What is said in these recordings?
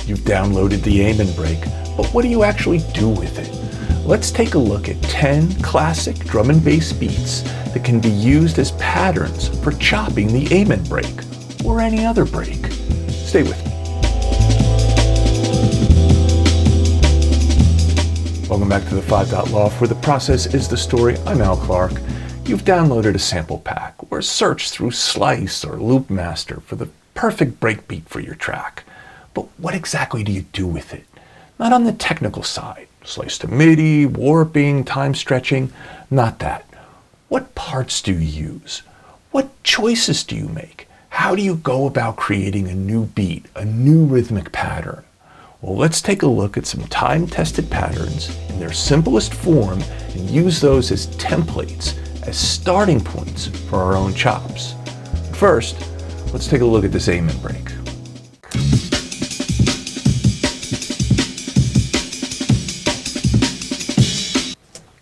You've downloaded the Amen break, but what do you actually do with it? Let's take a look at 10 classic drum and bass beats that can be used as patterns for chopping the Amen break, or any other break. Stay with me. Welcome back to the Five Dot Loft, where the process is the story. I'm Al Clark. You've downloaded a sample pack, or searched through Slice or Loop Master for the perfect breakbeat for your track. But what exactly do you do with it? Not on the technical side, slice to MIDI, warping, time stretching, not that. What parts do you use? What choices do you make? How do you go about creating a new beat, a new rhythmic pattern? Well, let's take a look at some time-tested patterns in their simplest form and use those as templates, as starting points for our own chops. First, let's take a look at this Amen break.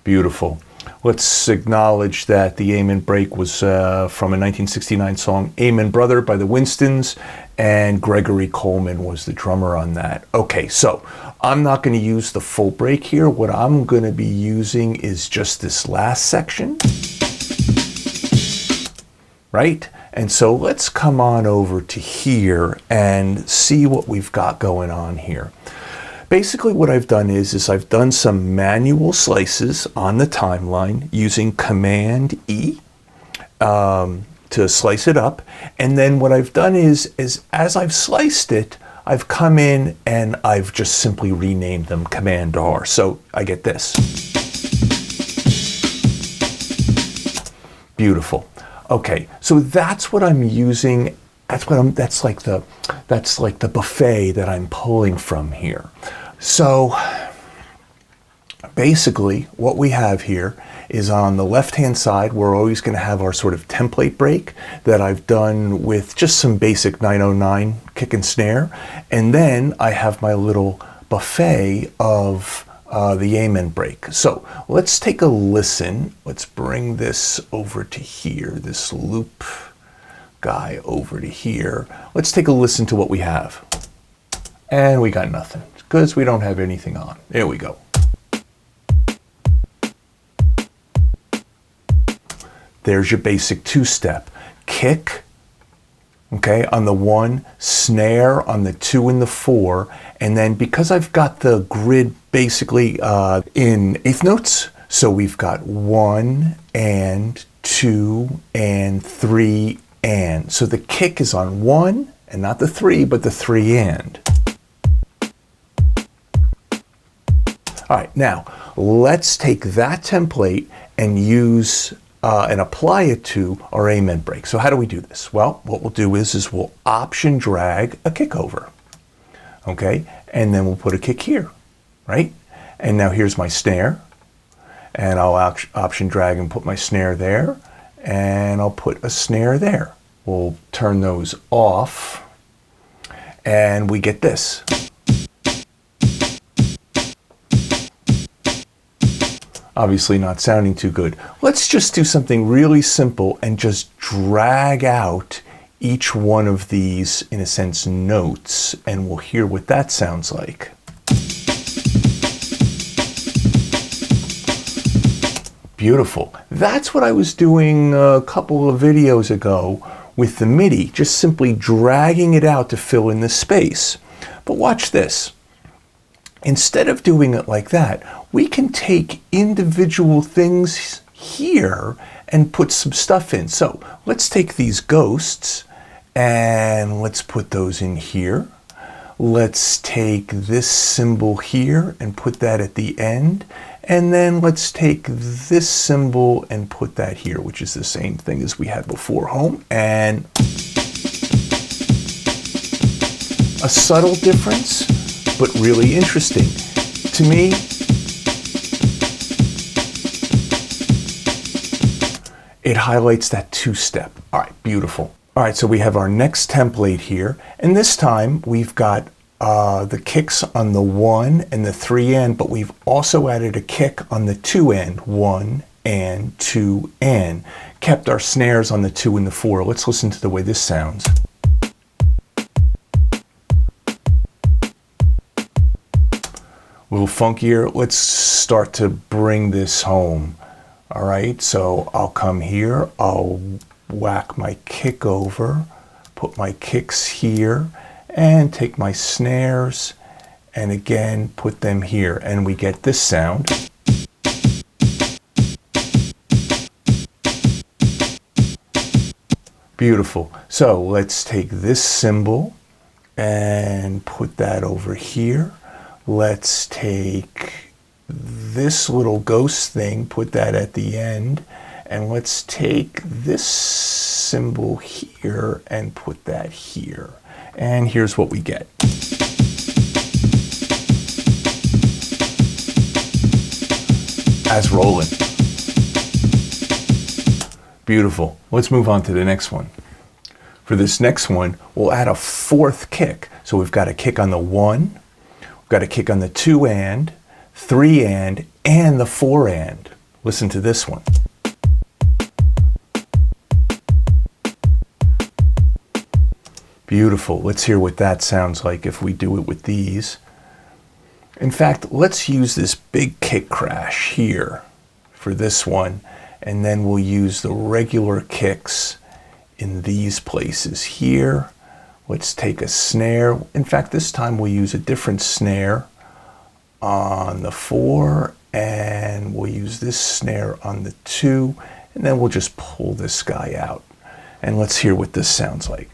Beautiful. Let's acknowledge that the Amen break was from a 1969 song, Amen Brother by the Winstons, and Gregory Coleman was the drummer on that. Okay, so I'm not going to use the full break here. What I'm going to be using is just this last section, right? And so let's come on over to here and see what we've got going on here. Basically what I've done is I've done some manual slices on the timeline using Command E to slice it up. And then what I've done is as I've sliced it, I've come in and I've just simply renamed them Command R. So I get this. Beautiful. Okay, so that's what I'm using. That's like the buffet that I'm pulling from here. So basically what we have here is on the left-hand side, we're always going to have our sort of template break that I've done with just some basic 909 kick and snare. And then I have my little buffet of the Amen break. So let's take a listen. Let's bring this over to here, this loop guy over to here. Let's take a listen to what we have. And we got nothing because we don't have anything on. There we go. There's your basic two-step. Kick, okay, on the 1, snare on the 2 and the 4, and then because I've got the grid basically in eighth notes, so we've got 1 and 2 and 3 and. So the kick is on 1 and not the 3, but the 3 and. All right, now let's take that template and use and apply it to our Amen break. So how do we do this? Well, what we'll do is we'll option drag a kick over, okay? And then we'll put a kick here, right? And now here's my snare, and I'll option drag and put my snare there, and I'll put a snare there. We'll turn those off, and we get this. Obviously not sounding too good. Let's just do something really simple and just drag out each one of these, in a sense, notes, and we'll hear what that sounds like. Beautiful. That's what I was doing a couple of videos ago with the MIDI, just simply dragging it out to fill in the space. But watch this. Instead of doing it like that, we can take individual things here and put some stuff in. So let's take these ghosts and let's put those in here. Let's take this symbol here and put that at the end. And then let's take this symbol and put that here, which is the same thing as we had before, home. And a subtle difference, but really interesting. To me, it highlights that two-step. All right, beautiful. All right, so we have our next template here, and this time we've got the kicks on the 1 and the 3 and, but we've also added a kick on the 2 and, 1 and 2 and. Kept our snares on the 2 and the 4. Let's listen to the way this sounds. little funkier. Let's start to bring this home. All right, so I'll come here, I'll whack my kick over, put my kicks here, and take my snares, and again, put them here, and we get this sound. Beautiful. So let's take this cymbal and put that over here. Let's take this little ghost thing, put that at the end, and let's take this cymbal here and put that here. And here's what we get. As rolling. Beautiful. Let's move on to the next one. For this next one, we'll add a fourth kick. So we've got a kick on the 1, we've got a kick on the 2 and, 3 and the 4 and. Listen to this one. Beautiful. Let's hear what that sounds like if we do it with these. In fact, let's use this big kick crash here for this one, and then we'll use the regular kicks in these places here. Let's take a snare. In fact, this time we'll use a different snare on the 4, and we'll use this snare on the 2, and then we'll just pull this guy out. And let's hear what this sounds like.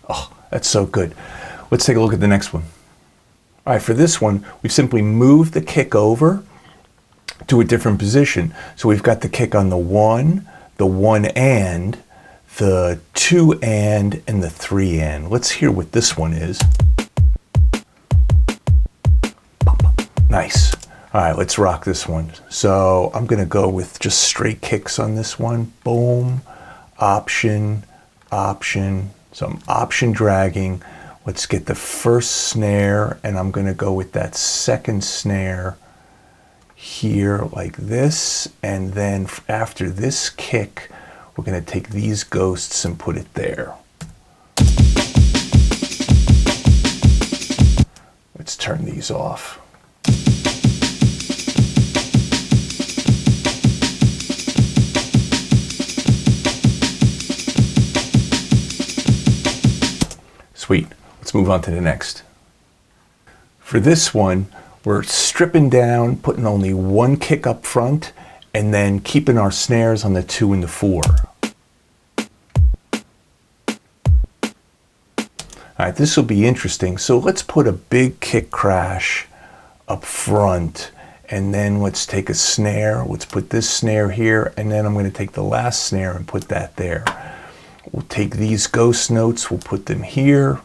Oh, that's so good. Let's take a look at the next one. All right, for this one, we've simply moved the kick over to a different position. So we've got the kick on the 1 and, the 2 and the 3 and. Let's hear what this one is. Nice. All right, let's rock this one. So I'm gonna go with just straight kicks on this one. Boom, option, option. So I'm option dragging. Let's get the first snare, and I'm gonna go with that second snare here like this. And then after this kick, we're gonna take these ghosts and put it there. Let's turn these off. Sweet. Let's move on to the next. For this one, we're stripping down, putting only one kick up front, and then keeping our snares on the 2 and the 4. All right, this will be interesting. So let's put a big kick crash up front, and then let's take a snare. Let's put this snare here, and then I'm going to take the last snare and put that there. We'll take these ghost notes, we'll put them here.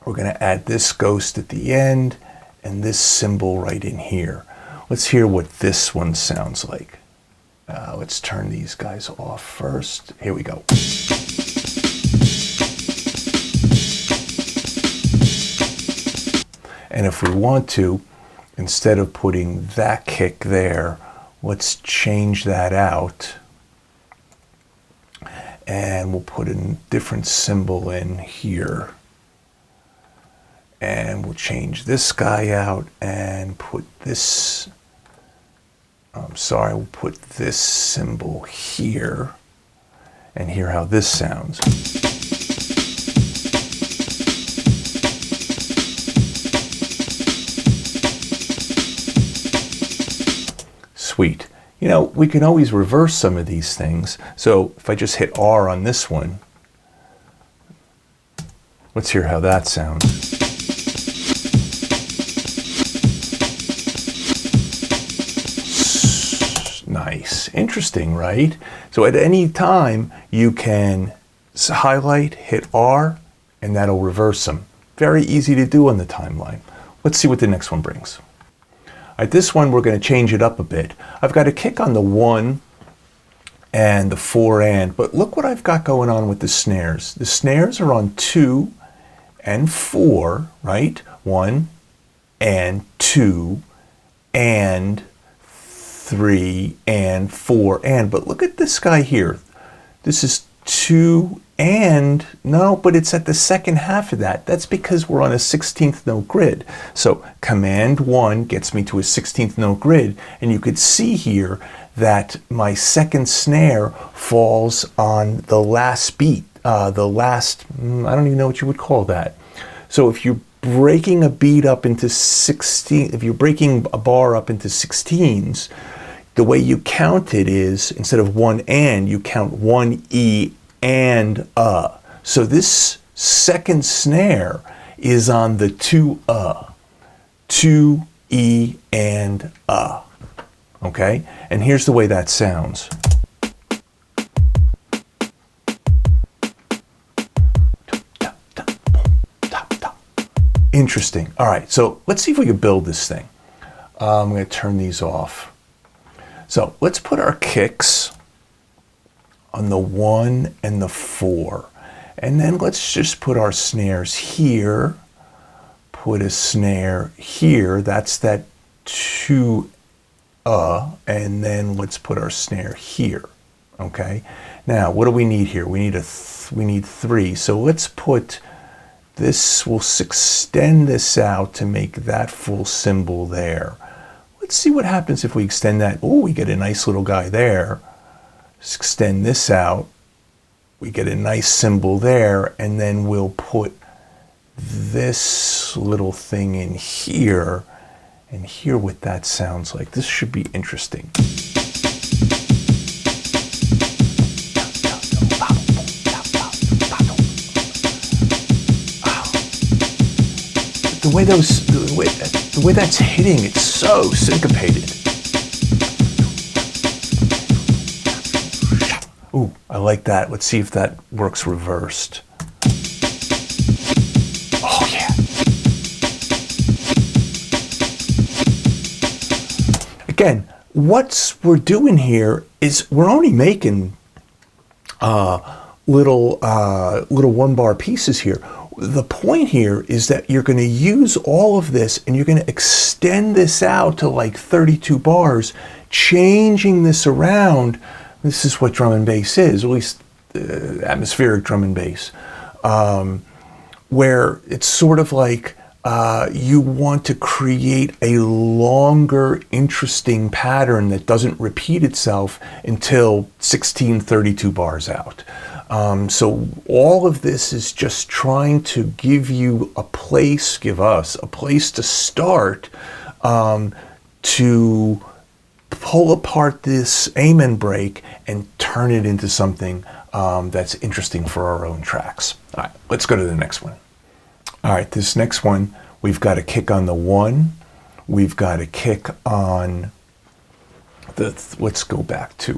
We're going to add this ghost at the end and this cymbal right in here. Let's hear what this one sounds like. Let's turn these guys off first. Here we go. And if we want to, instead of putting that kick there, let's change that out. And we'll put a different cymbal in here. And we'll change this guy out and put this, we'll put this cymbal here and hear how this sounds. Sweet. You know, we can always reverse some of these things. So if I just hit R on this one, let's hear how that sounds. Nice. Interesting, right? So at any time, you can highlight, hit R, and that'll reverse them. Very easy to do on the timeline. Let's see what the next one brings. All right, this one, we're going to change it up a bit. I've got a kick on the 1 and the 4 and, but look what I've got going on with the snares. The snares are on 2 and 4, right? 1 and 2 and 3 and 4 and, but look at this guy here. This is 2 and, no, but it's at the second half of that. That's because we're on a 16th note grid. So Command 1 gets me to a 16th note grid, and you could see here that my second snare falls on the last beat, the last, I don't even know what you would call that. So if you're breaking a beat up into 16, if you're breaking a bar up into 16s, the way you count it is, instead of 1 and, you count 1 E and So this second snare is on the 2 E and okay? And here's the way that sounds. Interesting. All right, so let's see if we can build this thing. I'm going to turn these off. So let's put our kicks on the 1 and the 4. And then let's just put our snares here. Put a snare here. That's that 2 and then let's put our snare here. Okay? Now, what do we need here? We need we need 3. So let's put this, we'll extend this out to make that full cymbal there. Let's see what happens if we extend that. Oh, we get a nice little guy there. Let's extend this out. We get a nice cymbal there, and then we'll put this little thing in here and hear what that sounds like. This should be interesting. The way that's hitting, it's so syncopated. Ooh, I like that. Let's see if that works reversed. Oh yeah. Again, what we're doing here is we're only making little 1-bar pieces here. The point here is that you're going to use all of this and you're going to extend this out to like 32 bars, changing this around. This is what drum and bass is, at least atmospheric drum and bass, where it's sort of like you want to create a longer, interesting pattern that doesn't repeat itself until 16 32 bars out. So all of this is just trying to give you a place, give us a place to start to pull apart this amen break and turn it into something that's interesting for our own tracks. All right, let's go to the next one. All right, this next one, we've got a kick on the 1. We've got a kick on the, let's go back to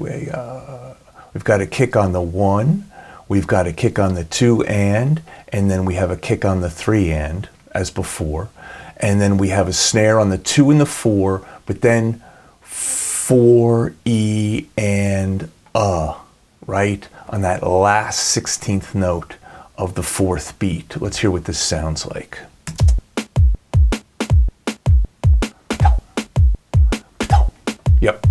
we've got a kick on the 1. We've got a kick on the 2 and then we have a kick on the 3 and, as before. And then we have a snare on the 2 and the 4, but then 4 E and right? On that last 16th note of the 4th beat. Let's hear what this sounds like. Yep.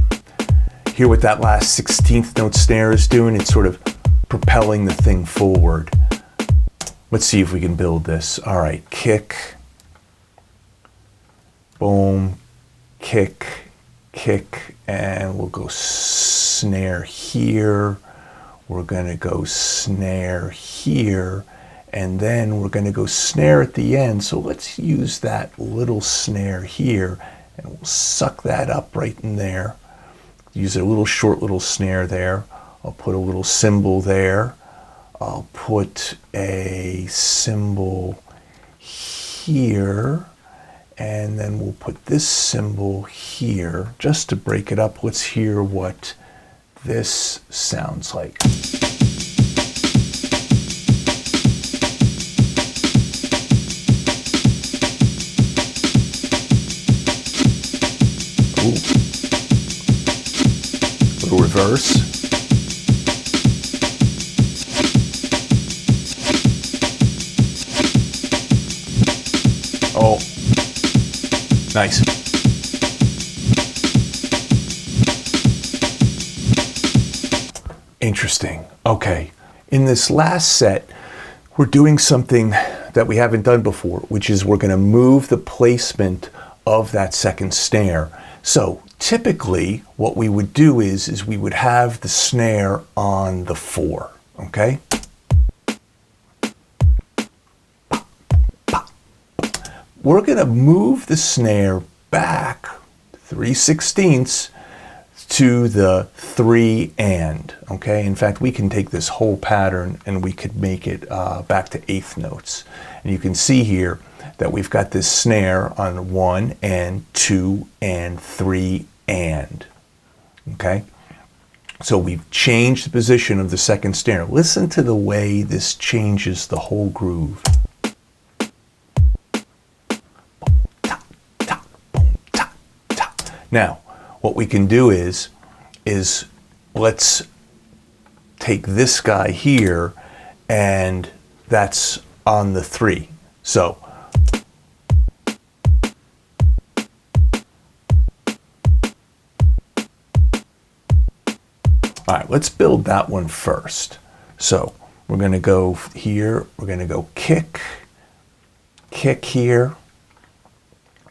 Hear what that last 16th note snare is doing? It's sort of propelling the thing forward. Let's see if we can build this. All right, kick, boom, kick, kick, and we'll go snare here. We're gonna go snare here, and then we're gonna go snare at the end. So let's use that little snare here, and we'll suck that up right in there. Use a little short little snare there. I'll put a little cymbal there. I'll put a cymbal here, and then we'll put this cymbal here. Just to break it up, let's hear what this sounds like. Ooh. Little reverse. Oh, nice. Interesting. Okay. In this last set, we're doing something that we haven't done before, which is we're going to move the placement of that second snare. So typically what we would do is we would have the snare on the 4, okay? We're going to move the snare back 3/16 to the 3 and, okay? In fact, we can take this whole pattern and we could make it back to 1/8 notes. And you can see here that we've got this snare on 1 and 2 and 3 and, okay? So we've changed the position of the second snare. Listen to the way this changes the whole groove. Now, what we can do is let's take this guy here, and that's on the 3. So, all right, let's build that one first. So we're going to go here, we're going to go kick here,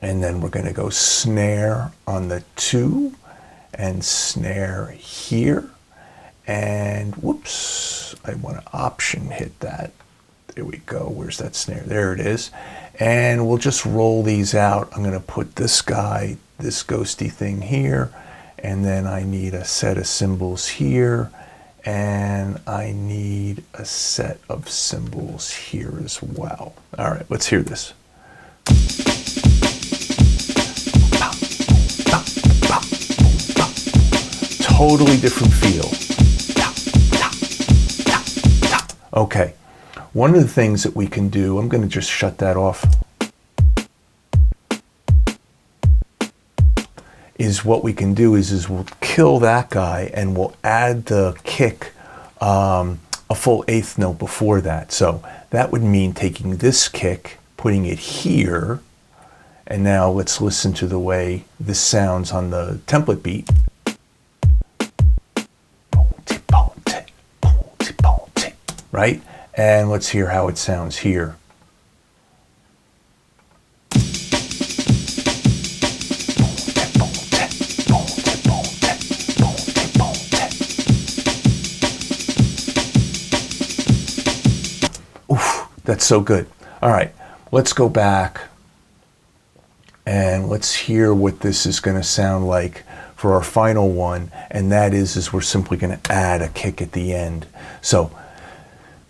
and then we're going to go snare on the 2 and snare here. And whoops, I want to option hit that. There we go. Where's that snare? There it is. And we'll just roll these out. I'm going to put this guy, this ghosty thing here. And then I need a set of cymbals here. And I need a set of cymbals here as well. All right, let's hear this. Totally different feel. Okay, one of the things that we can do, I'm going to just shut that off, is what we can do is we'll kill that guy and we'll add the kick a full 1/8 note before that. So that would mean taking this kick, putting it here, and now let's listen to the way this sounds on the template beat. Right? And let's hear how it sounds here. Oof, that's so good. All right, let's go back and let's hear what this is going to sound like for our final one, and that is we're simply going to add a kick at the end. So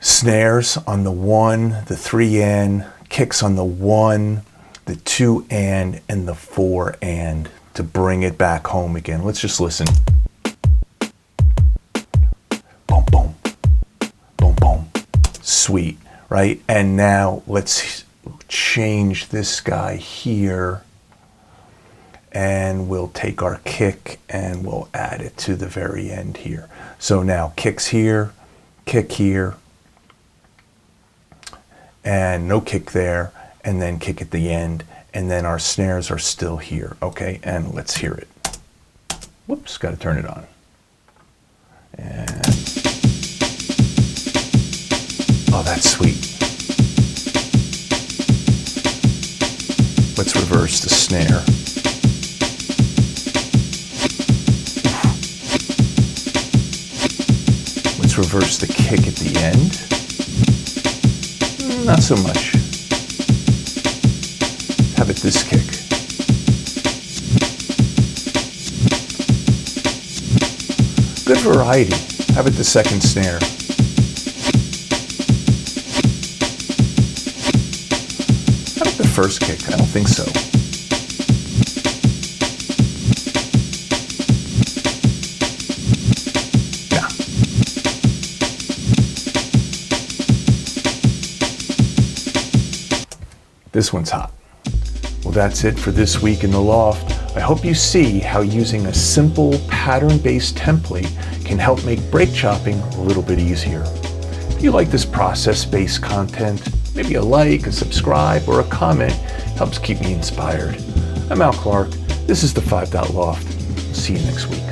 snares on the 1, the 3 and, kicks on the 1, the 2 and the 4 and, to bring it back home again. Let's just listen. Boom, boom, boom, boom. Sweet, right? And now let's change this guy here, and we'll take our kick and we'll add it to the very end here. So now kicks here, kick here, and no kick there, and then kick at the end, and then our snares are still here, okay? And let's hear it. Whoops, got to turn it on. And oh, that's sweet. Let's reverse the snare. Let's reverse the kick at the end. Not so much. Have it this kick. Good variety. Have it the second snare. Have it the first kick. I don't think so. This one's hot. Well, that's it for this week in the loft. I hope you see how using a simple pattern-based template can help make break chopping a little bit easier. If you like this process-based content, maybe a like, a subscribe, or a comment helps keep me inspired. I'm Al Clark. This is the 5 Dot Loft. See you next week.